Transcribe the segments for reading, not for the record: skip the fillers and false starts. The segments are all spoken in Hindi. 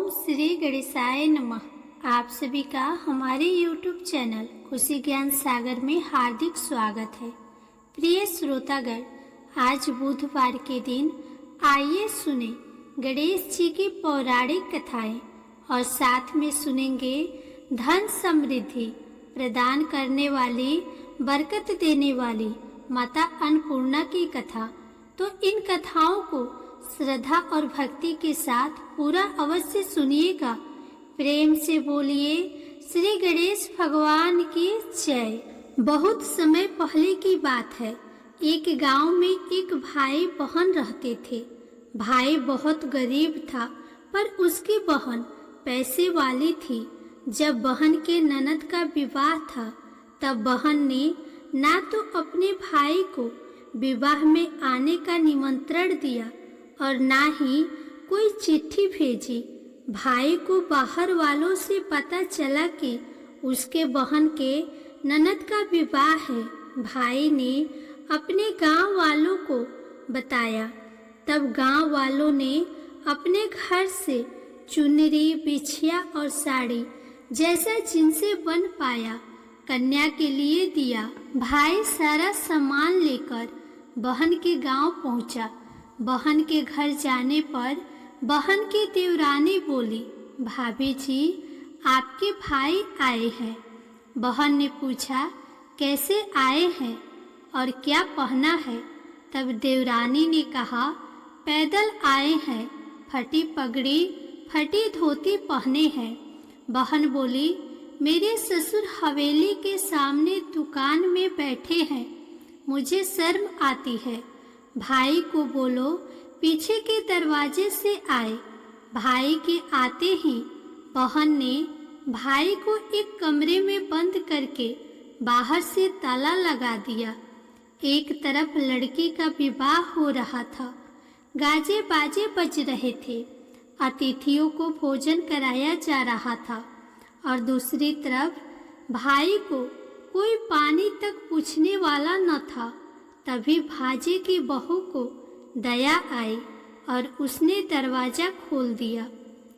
ओम श्री गणेशाय नमः। आप सभी का हमारे YouTube चैनल खुशी ज्ञान सागर में हार्दिक स्वागत है। प्रिय श्रोतागण, आज बुधवार के दिन आइए सुने गणेश जी की पौराणिक कथाएं और साथ में सुनेंगे धन समृद्धि प्रदान करने वाली, बरकत देने वाली माता अन्नपूर्णा की कथा। तो इन कथाओं को श्रद्धा और भक्ति के साथ पूरा अवश्य सुनिएगा। प्रेम से बोलिए श्री गणेश भगवान की जय। बहुत समय पहले की बात है। एक गांव में एक भाई बहन रहते थे। भाई बहुत गरीब था, पर उसकी बहन पैसे वाली थी। जब बहन के ननद का विवाह था, तब बहन ने ना तो अपने भाई को विवाह में आने का निमंत्रण दिया और ना ही कोई चिट्ठी भेजी। भाई को बाहर वालों से पता चला कि उसके बहन के ननद का विवाह है। भाई ने अपने गांव वालों को बताया। तब गांव वालों ने अपने घर से चुनरी, बिछिया और साड़ी जैसा जिनसे बन पाया कन्या के लिए दिया। भाई सारा सामान लेकर बहन के गांव पहुंचा। बहन के घर जाने पर बहन की देवरानी बोली, भाभी जी, आपके भाई आए हैं। बहन ने पूछा, कैसे आए हैं और क्या पहना है? तब देवरानी ने कहा, पैदल आए हैं, फटी पगड़ी, फटी धोती पहने हैं। बहन बोली, मेरे ससुर हवेली के सामने दुकान में बैठे हैं, मुझे शर्म आती है। भाई को बोलो पीछे के दरवाजे से आए। भाई के आते ही बहन ने भाई को एक कमरे में बंद करके बाहर से ताला लगा दिया। एक तरफ लड़की का विवाह हो रहा था, गाजे बाजे बज रहे थे, अतिथियों को भोजन कराया जा रहा था और दूसरी तरफ भाई को कोई पानी तक पूछने वाला न था। तभी भाजे की बहू को दया आई और उसने दरवाजा खोल दिया।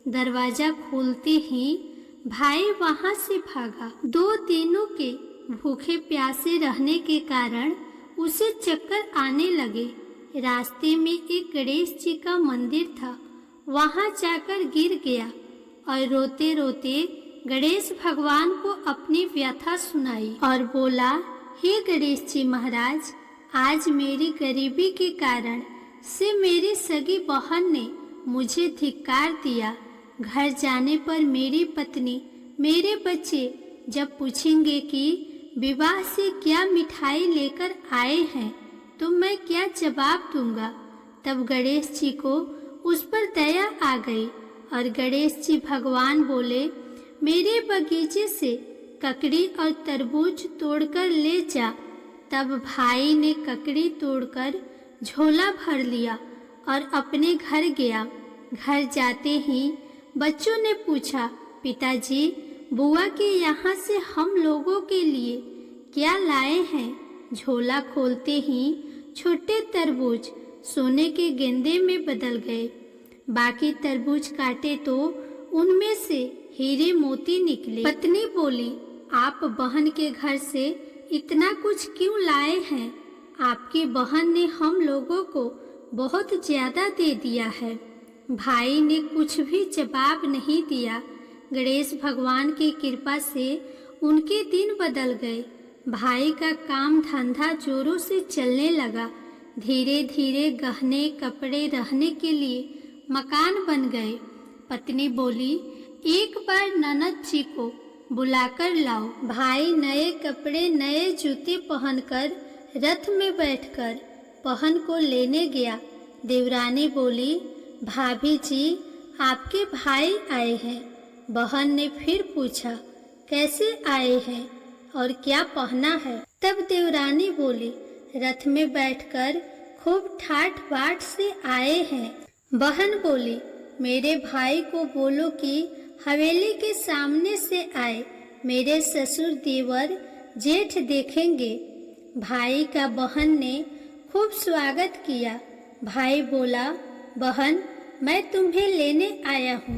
दरवाजा खोलते ही भाई वहां से भागा। 2 दिनों के भूखे प्यासे रहने के कारण उसे चक्कर आने लगे। रास्ते में एक गणेश जी का मंदिर था, वहां जाकर गिर गया और रोते रोते गणेश भगवान को अपनी व्यथा सुनाई और बोला, हे गणेश जी महाराज, आज मेरी गरीबी के कारण से मेरी सगी बहन ने मुझे धिक्कार दिया। घर जाने पर मेरी पत्नी, मेरे बच्चे जब पूछेंगे कि विवाह से क्या मिठाई लेकर आए हैं, तो मैं क्या जवाब दूंगा? तब गणेश जी को उस पर दया आ गई और गणेश जी भगवान बोले, मेरे बगीचे से ककड़ी और तरबूज तोड़कर ले जा। तब भाई ने ककड़ी तोड़कर झोला भर लिया और अपने घर गया। घर जाते ही बच्चों ने पूछा, पिताजी, बुआ के यहाँ से हम लोगों के लिए क्या लाए हैं? झोला खोलते ही छोटे तरबूज सोने के गेंदे में बदल गए। बाकी तरबूज काटे तो उनमें से हीरे मोती निकले। पत्नी बोली, आप बहन के घर से इतना कुछ क्यों लाए हैं? आपकी बहन ने हम लोगों को बहुत ज्यादा दे दिया है। भाई ने कुछ भी जवाब नहीं दिया। गणेश भगवान की कृपा से उनके दिन बदल गए। भाई का काम धंधा जोरों से चलने लगा। धीरे धीरे गहने, कपड़े, रहने के लिए मकान बन गए। पत्नी बोली, एक बार ननद जी को बुलाकर लाओ। भाई नए कपड़े, नए जूते पहनकर रथ में बैठकर बहन को लेने गया। देवरानी बोली, भाभी जी, आपके भाई आए हैं। बहन ने फिर पूछा, कैसे आए हैं और क्या पहना है? तब देवरानी बोली, रथ में बैठकर खूब ठाठ बाट से आए हैं। बहन बोली, मेरे भाई को बोलो कि हवेली के सामने से आए, मेरे ससुर देवर जेठ देखेंगे। भाई का बहन ने खूब स्वागत किया। भाई बोला, बहन, मैं तुम्हें लेने आया हूँ।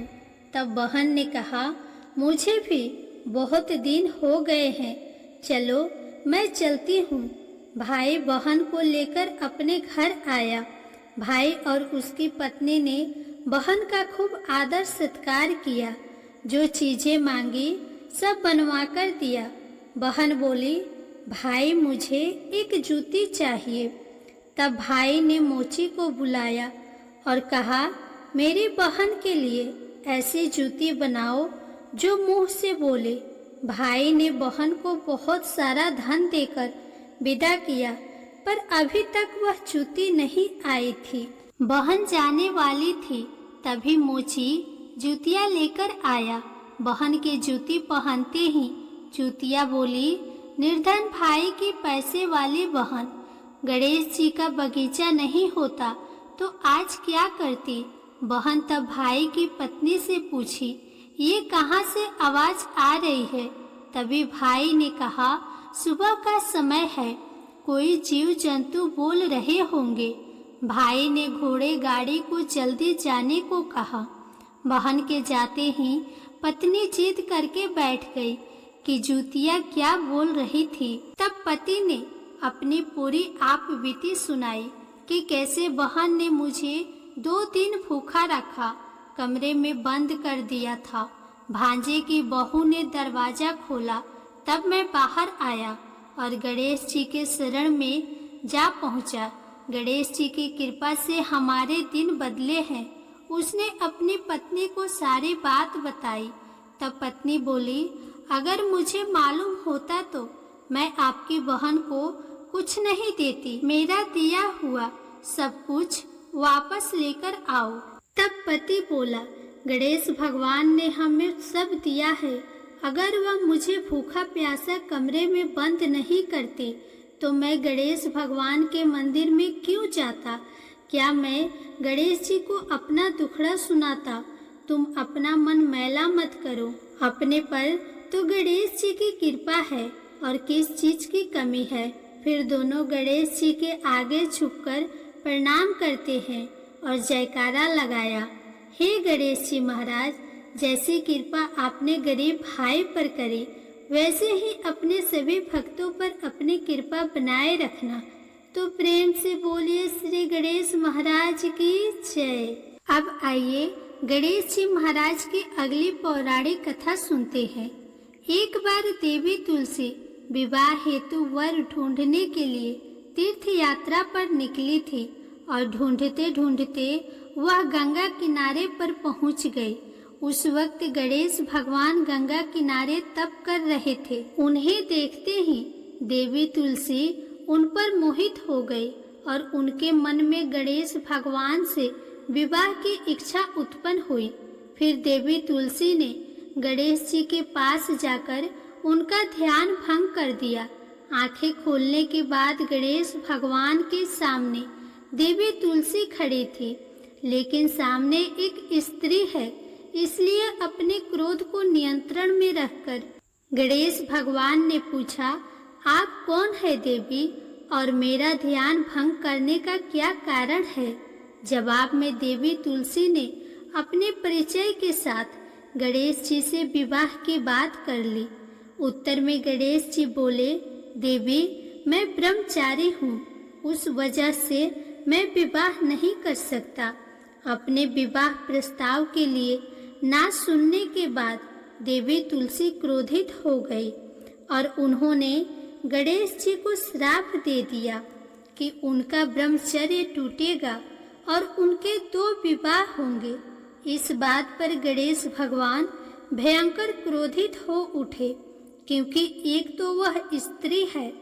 तब बहन ने कहा, मुझे भी बहुत दिन हो गए हैं, चलो मैं चलती हूँ। भाई बहन को लेकर अपने घर आया। भाई और उसकी पत्नी ने बहन का खूब आदर सत्कार किया। जो चीजें मांगी सब बनवा कर दिया। बहन बोली, भाई मुझे एक जूती चाहिए। तब भाई ने मोची को बुलाया और कहा, मेरी बहन के लिए ऐसी जूती बनाओ जो मुंह से बोले। भाई ने बहन को बहुत सारा धन देकर विदा किया, पर अभी तक वह जूती नहीं आई थी। बहन जाने वाली थी, तभी मोची जूतियाँ लेकर आया। बहन की जूती पहनते ही जूतियाँ बोली, निर्धन भाई की पैसे वाली बहन, गणेश जी का बगीचा नहीं होता तो आज क्या करती। बहन तब भाई की पत्नी से पूछी, ये कहाँ से आवाज आ रही है। तभी भाई ने कहा, सुबह का समय है, कोई जीव जंतु बोल रहे होंगे। भाई ने घोड़े गाड़ी को जल्दी जाने को कहा। बहन के जाते ही पत्नी जिद करके बैठ गई कि जूतियाँ क्या बोल रही थी। तब पति ने अपनी पूरी आप बीती सुनाई कि कैसे बहन ने मुझे 2 दिन भूखा रखा, कमरे में बंद कर दिया था। भांजे की बहू ने दरवाजा खोला, तब मैं बाहर आया और गणेश जी के शरण में जा पहुंचा। गणेश जी की कृपा से हमारे दिन बदले हैं। उसने अपनी पत्नी को सारी बात बताई। तब पत्नी बोली, अगर मुझे मालूम होता तो मैं आपकी बहन को कुछ नहीं देती। मेरा दिया हुआ सब कुछ वापस लेकर आओ। तब पति बोला, गणेश भगवान ने हमें सब दिया है। अगर वह मुझे भूखा प्यासा कमरे में बंद नहीं करते तो मैं गणेश भगवान के मंदिर में क्यों जाता। क्या मैं गणेश जी को अपना दुखड़ा सुनाता। तुम अपना मन मैला मत करो। अपने पर तो गणेश जी की कृपा है और किस चीज की कमी है। फिर दोनों गणेश जी के आगे झुककर प्रणाम करते हैं और जयकारा लगाया। हे गणेश जी महाराज, जैसी कृपा आपने गरीब भाई पर करी, वैसे ही अपने सभी भक्तों पर अपनी कृपा बनाए रखना। तो प्रेम से बोलिए श्री गणेश महाराज की जय। अब आइए गणेश जी महाराज की अगली पौराणिक कथा सुनते हैं। एक बार देवी तुलसी विवाह हेतु वर ढूंढने के लिए तीर्थ यात्रा पर निकली थी और ढूंढते ढूंढते वह गंगा किनारे पर पहुंच गई। उस वक्त गणेश भगवान गंगा किनारे तप कर रहे थे। उन्हें देखते ही देवी तुलसी उन पर मोहित हो गई और उनके मन में गणेश भगवान से विवाह की इच्छा उत्पन्न हुई। फिर देवी तुलसी ने गणेश जी के पास जाकर उनका ध्यान भंग कर दिया। आंखें खोलने के बाद गणेश भगवान के सामने देवी तुलसी खड़ी थी, लेकिन सामने एक स्त्री है, इसलिए अपने क्रोध को नियंत्रण में रखकर गणेश भगवान ने पूछा, आप कौन है देवी और मेरा ध्यान भंग करने का क्या कारण है। जवाब में देवी तुलसी ने अपने परिचय के साथ गणेश जी से विवाह की बात कर ली। उत्तर में गणेश जी बोले, देवी मैं ब्रह्मचारी हूँ, उस वजह से मैं विवाह नहीं कर सकता। अपने विवाह प्रस्ताव के लिए ना सुनने के बाद देवी तुलसी क्रोधित हो गई और उन्होंने गणेश जी को श्राप दे दिया कि उनका ब्रह्मचर्य टूटेगा और उनके 2 विवाह होंगे। इस बात पर गणेश भगवान भयंकर क्रोधित हो उठे, क्योंकि एक तो वह स्त्री है,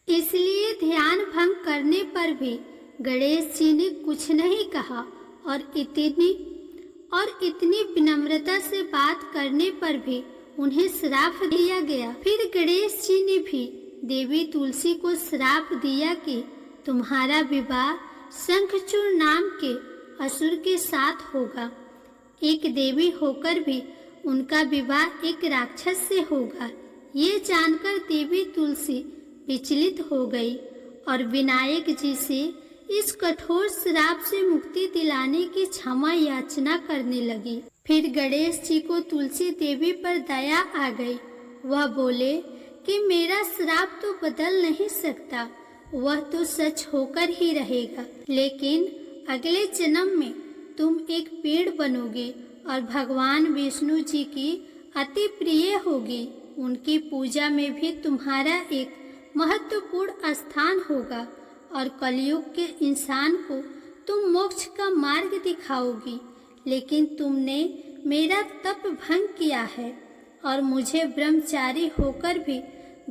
इसलिए ध्यान भंग करने पर भी गणेश जी ने कुछ नहीं कहा और इतनी विनम्रता से बात करने पर भी उन्हें श्राप दिया गया। फिर गणेश जी ने भी देवी तुलसी को श्राप दिया कि तुम्हारा विवाह शंखचूड़ नाम के असुर के साथ होगा। एक देवी होकर भी उनका विवाह एक राक्षस से होगा। ये जानकर देवी तुलसी विचलित हो गई और विनायक जी से इस कठोर श्राप से मुक्ति दिलाने की क्षमा याचना करने लगी। फिर गणेश जी को तुलसी देवी पर दया आ गई। वह बोले कि मेरा श्राप तो बदल नहीं सकता, वह तो सच होकर ही रहेगा, लेकिन अगले जन्म में तुम एक पेड़ बनोगे और भगवान विष्णु जी की अति प्रिय होगी। उनकी पूजा में भी तुम्हारा एक महत्वपूर्ण स्थान होगा और कलयुग के इंसान को तुम मोक्ष का मार्ग दिखाओगी। लेकिन तुमने मेरा तप भंग किया है और मुझे ब्रह्मचारी होकर भी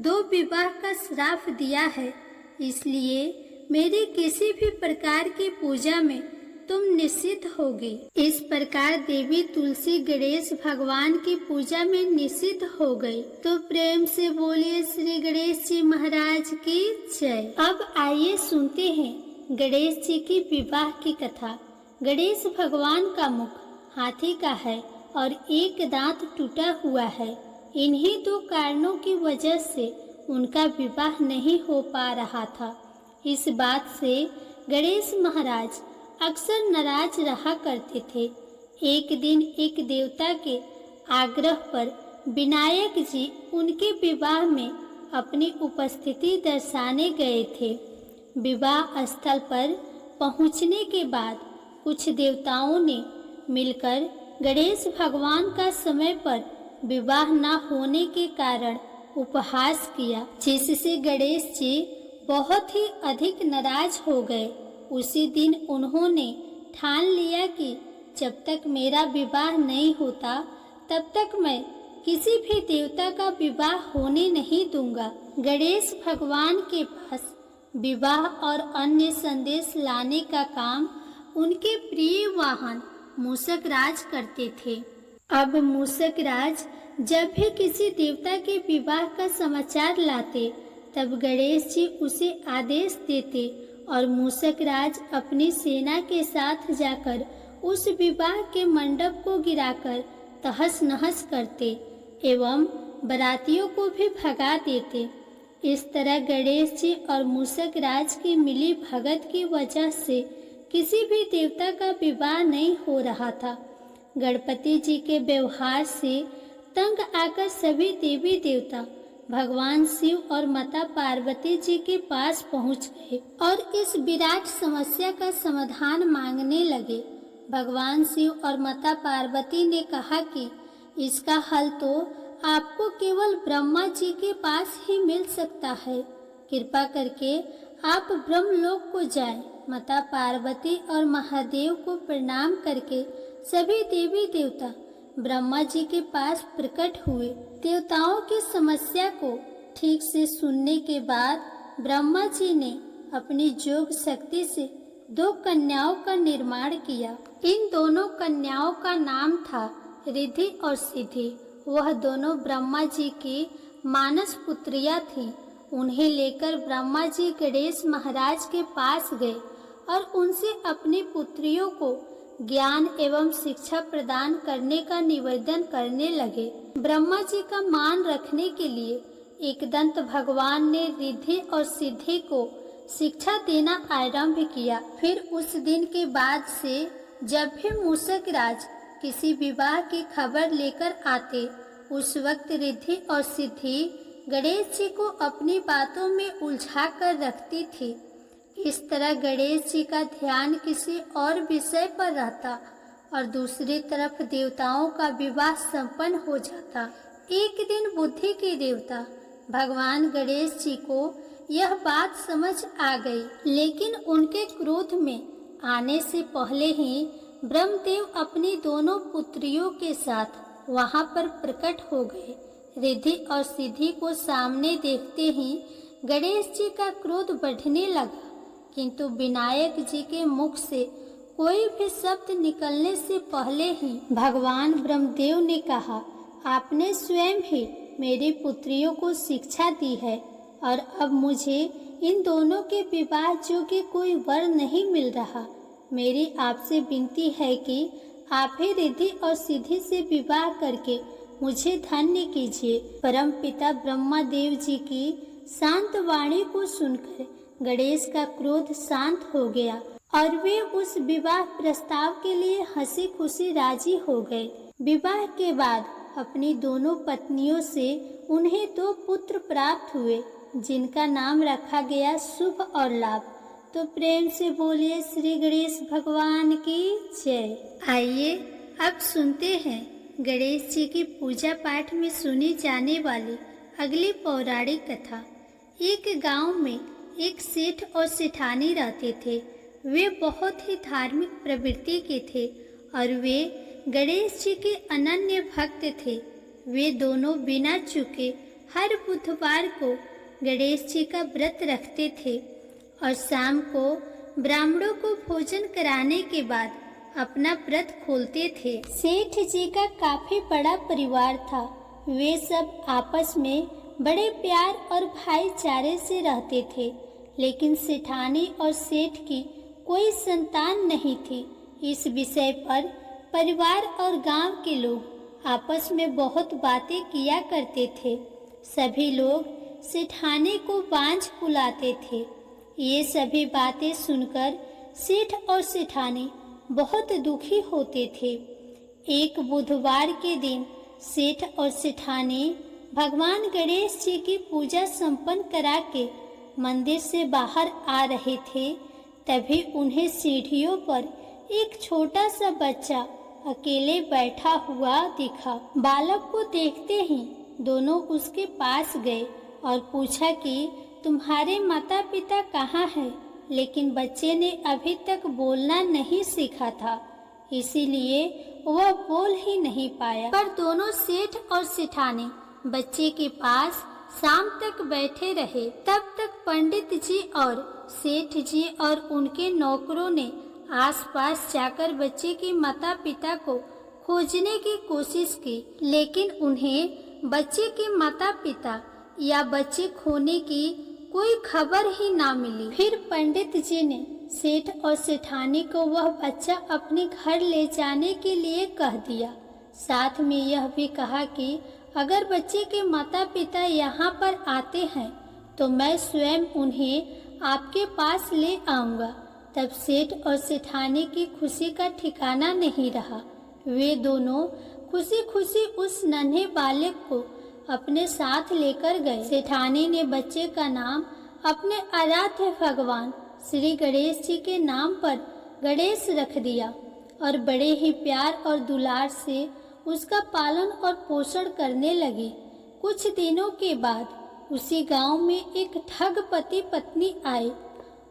2 विवाह का श्राप दिया है, इसलिए मेरी किसी भी प्रकार की पूजा में तुम निषिद्ध होगी। इस प्रकार देवी तुलसी गणेश भगवान की पूजा में निषिद्ध हो गई। तो प्रेम से बोलिए श्री गणेश जी महाराज की जय। अब आइए सुनते हैं गणेश जी की विवाह की कथा। गणेश भगवान का मुख हाथी का है और एक दांत टूटा हुआ है। इन्हीं 2 कारणों की वजह से उनका विवाह नहीं हो पा रहा था। इस बात से गणेश महाराज अक्सर नाराज रहा करते थे। एक दिन एक देवता के आग्रह पर विनायक जी उनके विवाह में अपनी उपस्थिति दर्शाने गए थे। विवाह स्थल पर पहुंचने के बाद कुछ देवताओं ने मिलकर गणेश भगवान का समय पर विवाह न होने के कारण उपहास किया, जिससे गणेश जी बहुत ही अधिक नाराज हो गए। उसी दिन उन्होंने ठान लिया कि जब तक मेरा विवाह नहीं होता तब तक मैं किसी भी देवता का विवाह होने नहीं दूंगा। गणेश भगवान के पास विवाह और अन्य संदेश लाने का काम उनके प्रिय वाहन मूषक राज करते थे। अब मूषक राज जब भी किसी देवता के विवाह का समाचार लाते तब गणेश जी उसे आदेश देते और मूषक राज अपनी सेना के साथ जाकर उस विवाह के मंडप को गिराकर तहस नहस करते एवं बारातियों को भी भगा देते। इस तरह गणेश जी और मूषक राज की मिली भगत की वजह से किसी भी देवता का विवाह नहीं हो रहा था। गणपति जी के व्यवहार से तंग आकर सभी देवी देवता भगवान शिव और माता पार्वती जी के पास पहुंच गए और इस विराट समस्या का समाधान मांगने लगे। भगवान शिव और माता पार्वती ने कहा कि इसका हल तो आपको केवल ब्रह्मा जी के पास ही मिल सकता है। कृपा करके आप ब्रह्मलोक को जाएं। माता पार्वती और महादेव को प्रणाम करके सभी देवी देवता ब्रह्मा जी के पास प्रकट हुए। देवताओं की समस्या को ठीक से सुनने के बाद ब्रह्मा जी ने अपनी योग शक्ति से 2 कन्याओं का निर्माण किया। इन दोनों कन्याओं का नाम था रिद्धि और सिद्धि। वह दोनों ब्रह्मा जी की मानस पुत्रियां थीं। उन्हें लेकर ब्रह्मा जी गणेश महाराज के पास गए और उनसे अपनी पुत्रियों को ज्ञान एवं शिक्षा प्रदान करने का निवेदन करने लगे। ब्रह्मा जी का मान रखने के लिए एकदंत भगवान ने रिद्धि और सिद्धि को शिक्षा देना आरंभ किया। फिर उस दिन के बाद से जब भी मूषक राज किसी विवाह की खबर लेकर आते, उस वक्त रिद्धि और सिद्धि गणेश जी को अपनी बातों में उलझा कर रखती थी। इस तरह गणेश जी का ध्यान किसी और विषय पर रहता और दूसरी तरफ देवताओं का विवाह संपन्न हो जाता। एक दिन बुद्धि के देवता भगवान गणेश जी को यह बात समझ आ गई, लेकिन उनके क्रोध में आने से पहले ही ब्रह्मदेव अपनी दोनों पुत्रियों के साथ वहां पर प्रकट हो गए। रिद्धि और सिद्धि को सामने देखते ही गणेश जी का क्रोध बढ़ने लगा, किंतु विनायक जी के मुख से कोई भी शब्द निकलने से पहले ही भगवान ब्रह्मदेव ने कहा, आपने स्वयं ही मेरी पुत्रियों को शिक्षा दी है और अब मुझे इन दोनों के विवाह योग्य कोई वर नहीं मिल रहा। मेरी आपसे विनती है कि आप ही रिद्धि और सिद्धि से विवाह करके मुझे धन्य कीजिए। परम पिता ब्रह्मा देव जी की शांत वाणी को सुनकर गणेश का क्रोध शांत हो गया और वे उस विवाह प्रस्ताव के लिए हंसी खुशी राजी हो गए। विवाह के बाद अपनी दोनों पत्नियों से उन्हें 2 पुत्र प्राप्त हुए, जिनका नाम रखा गया शुभ और लाभ। तो प्रेम से बोलिए श्री गणेश भगवान की जय। आइए अब सुनते हैं गणेश जी की पूजा पाठ में सुनी जाने वाली अगली पौराणिक कथा। एक गांव में एक सेठ और सेठानी रहते थे। वे बहुत ही धार्मिक प्रवृत्ति के थे और वे गणेश जी के अनन्य भक्त थे। वे दोनों बिना चूके हर बुधवार को गणेश जी का व्रत रखते थे और शाम को ब्राह्मणों को भोजन कराने के बाद अपना व्रत खोलते थे। सेठ जी का काफी बड़ा परिवार था। वे सब आपस में बड़े प्यार और भाईचारे से रहते थे, लेकिन सेठानी और सेठ की कोई संतान नहीं थी। इस विषय पर परिवार और गांव के लोग आपस में बहुत बातें किया करते थे। सभी लोग सेठानी को बांझ बुलाते थे। ये सभी बातें सुनकर सेठ और सेठानी बहुत दुखी होते थे। एक बुधवार के दिन सेठ और सेठानी भगवान गणेश जी की पूजा संपन्न करा के मंदिर से बाहर आ रहे थे। तभी उन्हें सीढ़ियों पर एक छोटा सा बच्चा अकेले बैठा हुआ दिखा। बालक को देखते ही दोनों उसके पास गए और पूछा कि तुम्हारे माता पिता कहाँ हैं? लेकिन बच्चे ने अभी तक बोलना नहीं सीखा था, इसीलिए वह बोल ही नहीं पाया। पर दोनों सेठ और सेठानी बच्चे के पास शाम तक बैठे रहे। तब तक पंडित जी और सेठ जी और उनके नौकरों ने आसपास जाकर बच्चे के माता पिता को खोजने की कोशिश की, लेकिन उन्हें बच्चे के माता पिता या बच्चे खोने की कोई खबर ही ना मिली। फिर पंडित जी ने सेठ और सेठानी को वह बच्चा अपने घर ले जाने के लिए कह दिया। साथ में यह भी कहा कि अगर बच्चे के माता पिता यहाँ पर आते हैं तो मैं स्वयं उन्हें आपके पास ले आऊँगा। तब सेठ और सेठानी की खुशी का ठिकाना नहीं रहा। वे दोनों खुशी खुशी उस नन्हे बालक को अपने साथ लेकर गए। सेठानी ने बच्चे का नाम अपने आराध्य भगवान श्री गणेश जी के नाम पर गणेश रख दिया और बड़े ही प्यार और दुलार से उसका पालन और पोषण करने लगी। कुछ दिनों के बाद उसी गांव में एक ठग पति पत्नी आए।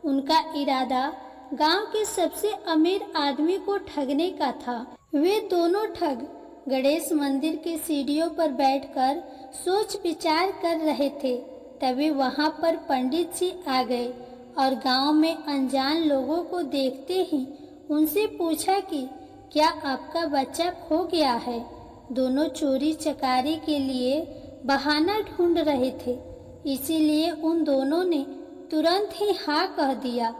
उनका इरादा गांव के सबसे अमीर आदमी को ठगने का था। वे दोनों ठग गणेश मंदिर के सीढ़ियों पर बैठकर सोच विचार कर रहे थे। तभी वहां पर पंडित जी आ गए और गांव में अनजान लोगों को देखते ही उनसे पूछा कि क्या आपका बच्चा खो गया है? दोनों चोरी चकारी के लिए बहाना ढूंढ रहे थे, इसीलिए उन दोनों ने तुरंत ही हाँ कह दिया।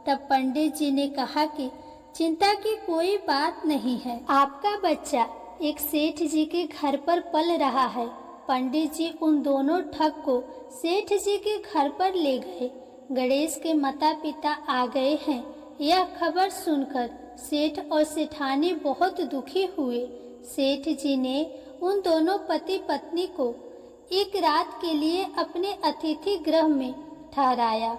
तब पंडित जी ने कहा कि चिंता की कोई बात नहीं है, आपका बच्चा एक सेठ जी के घर पर पल रहा है। पंडित जी उन दोनों ठग को सेठ जी के घर पर ले गए। गणेश के माता पिता आ गए हैं, यह खबर सुनकर सेठ और सेठानी बहुत दुखी हुए। सेठ जी ने उन दोनों पति पत्नी को एक रात के लिए अपने अतिथि गृह में ठहराया।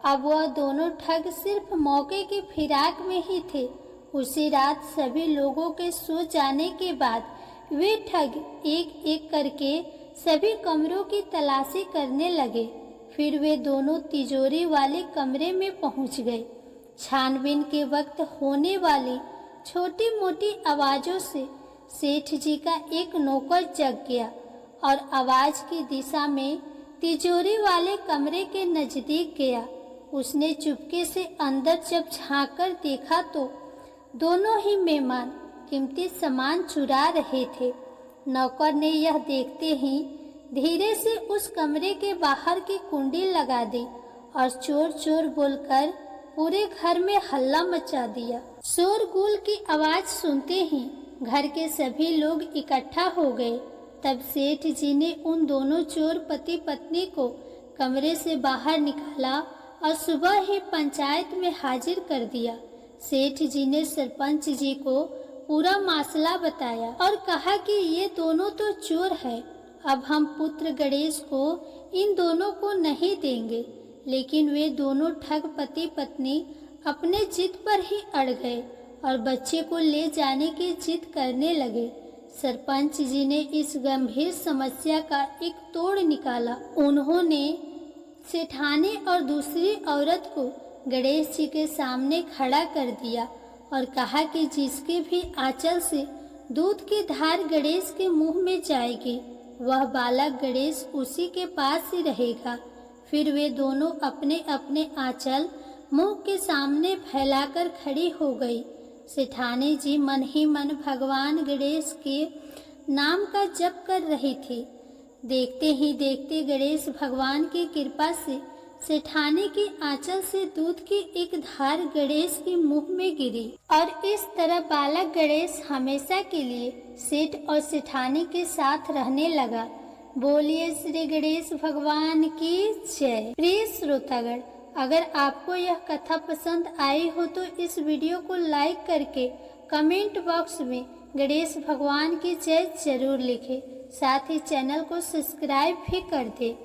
अब वह दोनों ठग सिर्फ मौके की फिराक में ही थे। उसी रात सभी लोगों के सो जाने के बाद वे ठग एक एक करके सभी कमरों की तलाशी करने लगे। फिर वे दोनों तिजोरी वाले कमरे में पहुंच गए। छानबीन के वक्त होने वाली छोटी मोटी आवाजों से सेठ जी का एक नौकर जग गया और आवाज की दिशा में तिजोरी वाले कमरे के नजदीक गया। उसने चुपके से अंदर जब झांककर देखा तो दोनों ही मेहमान कीमती सामान चुरा रहे थे। नौकर ने यह देखते ही धीरे से उस कमरे के बाहर की कुंडी लगा दी और चोर चोर बोलकर पूरे घर में हल्ला मचा दिया। शोरगुल की आवाज सुनते ही घर के सभी लोग इकट्ठा हो गए। तब सेठ जी ने उन दोनों चोर पति पत्नी को कमरे से बाहर निकाला और सुबह ही पंचायत में हाजिर कर दिया। सेठ जी ने सरपंच जी को पूरा मामला बताया और कहा कि ये दोनों तो चोर है, अब हम पुत्र गणेश को इन दोनों को नहीं देंगे। लेकिन वे दोनों ठग पति पत्नी अपने जिद पर ही अड़ गए और बच्चे को ले जाने की जिद करने लगे। सरपंच जी ने इस गंभीर समस्या का एक तोड़ निकाला। उन्होंने सेठानी और दूसरी औरत को गणेश जी के सामने खड़ा कर दिया और कहा कि जिसके भी आंचल से दूध की धार गणेश के मुंह में जाएगी, वह बालक गणेश उसी के पास ही रहेगा। फिर वे दोनों अपने अपने आंचल मुंह के सामने फैलाकर खड़ी हो गई। सेठानी जी मन ही मन भगवान गणेश के नाम का जप कर रही थी। देखते ही देखते गणेश भगवान की कृपा से सेठानी की आंचल से दूध की एक धार गणेश के मुंह में गिरी और इस तरह बालक गणेश हमेशा के लिए सेठ और सेठानी के साथ रहने लगा। बोलिए श्री गणेश भगवान की जय। प्रिय श्रोतागण, अगर आपको यह कथा पसंद आई हो तो इस वीडियो को लाइक करके कमेंट बॉक्स में गणेश भगवान की जय जरूर लिखें। साथ ही चैनल को सब्सक्राइब भी कर दें।